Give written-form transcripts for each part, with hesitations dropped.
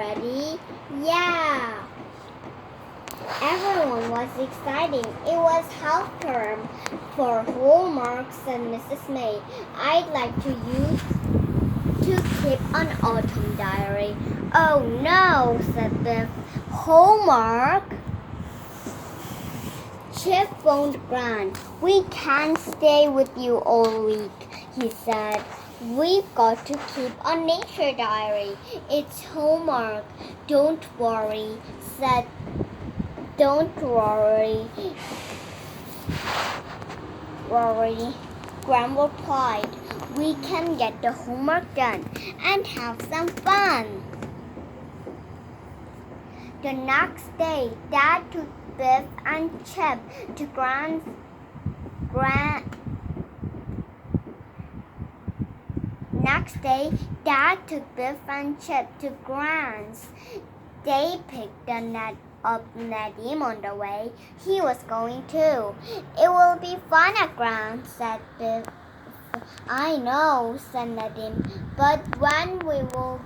ready? Yeah! Everyone was excited. It was half term for homework, said Mrs. May. I'd like to keep an autumn diary. Oh no, said Biff. Homework? Chip phoned Gran. We can't stay with you all week, he said. We've got to keep a nature diary. It's homework. Don't worry, Gran replied. We can get the homework done and have some fun. The next day, Dad took Biff and Chip to Gran's. They picked up Nadim on the way. He was going too. It will be fun at Gran, said Biff. I know, said Nadim, but when will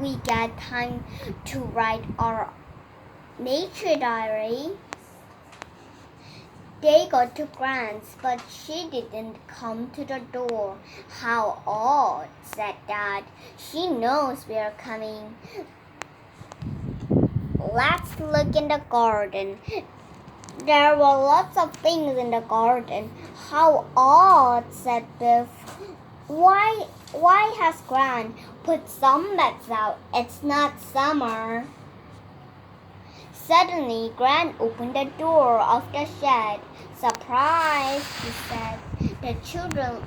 we get time to write our nature diary? They got to Gran's, but she didn't come to the door. How odd, said Dad. She knows we are coming. Let's look in the garden. There were lots of things in the garden. How odd, said Biff. Why has Gran put some beds out? It's not summer. Suddenly, Gran opened the door of the shed. Surprise, she said. The children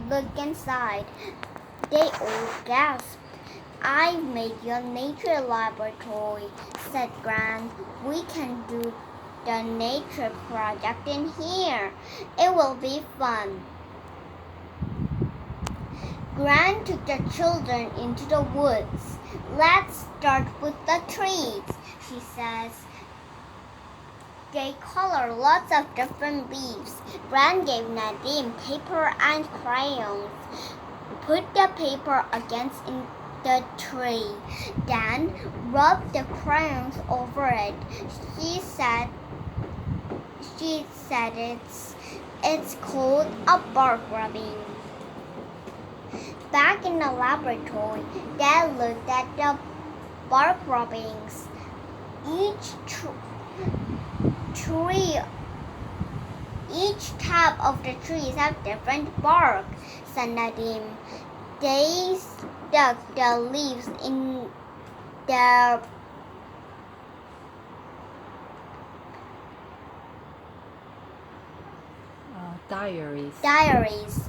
looked inside. They all gasped. I've made your nature laboratory, said Gran. We can do the nature project in here. It will be fun. Gran took the children into the woods. Let's start with the trees, she says. They color lots of different leaves. Gran gave Nadim paper and crayons. Put the paper against the tree. Then rub the crayons over it. She said it's called a bark rubbing. Back in the laboratory, Dad looked at the bark rubbings. Each tab of the trees have different bark, said Nadim. They stuck the leaves in their diaries.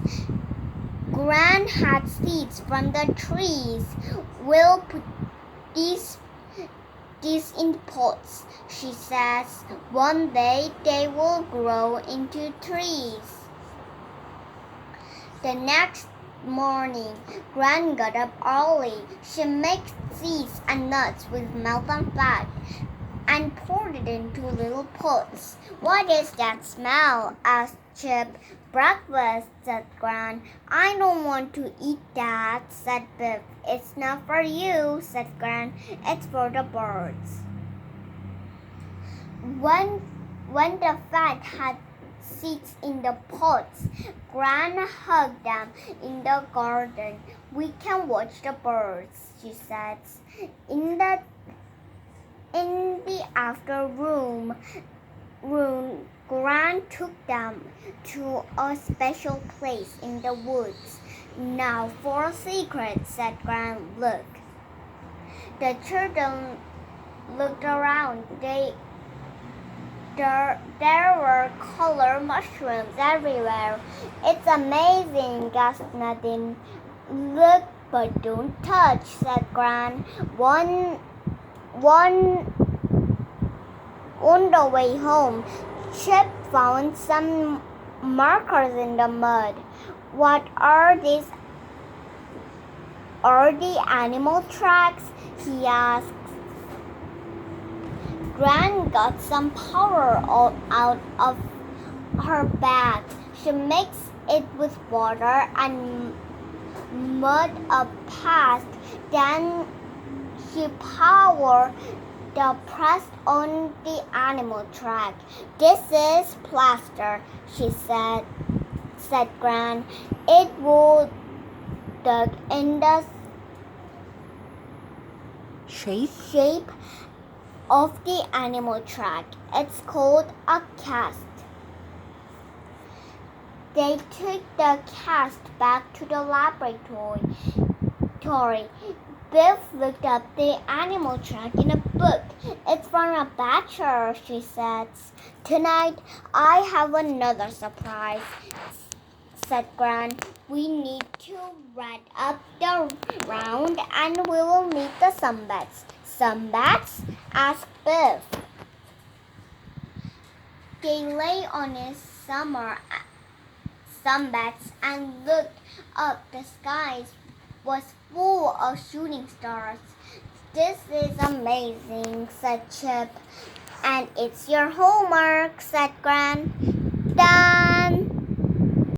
Gran had seeds from the trees. We'll put these in pots, she says. One day they will grow into trees. The next morning, Gran got up early. She mixed seeds and nuts with milk and fat and poured it into little pots. What is that smell? asked Chip. Breakfast, said Gran. I don't want to eat that, said Biff. It's not for you, said Gran. It's for the birds. When the fat had seeds in the pots, Gran hugged them in the garden. We can watch the birds, she said. In the afternoon, Gran took them to a special place in the woods. Now for a secret, said Gran. Look. The children looked around. There were colored mushrooms everywhere. It's amazing, gasped Nadim. Look, but don't touch, said Gran. On the way home, Chip found some markers in the mud. What are these? Are the animal tracks? He asked. Gran got some powder out of her bag. She mixed it with water and mud up past. Then She powered the press on the animal track. This is plaster, she said Gran. It will dug in the shape of the animal track. It's called a cast. They took the cast back to the laboratory. Biff looked up the animal track in a book. It's from a bachelor, she said. Tonight, I have another surprise, said Gran. We need to run up the round and we will meet the sunbats. Sunbats? Asked Biff. They lay on his sunbats and looked up. The sky was full of shooting stars. This is amazing, said Chip. And it's your homework, said Gran. Done.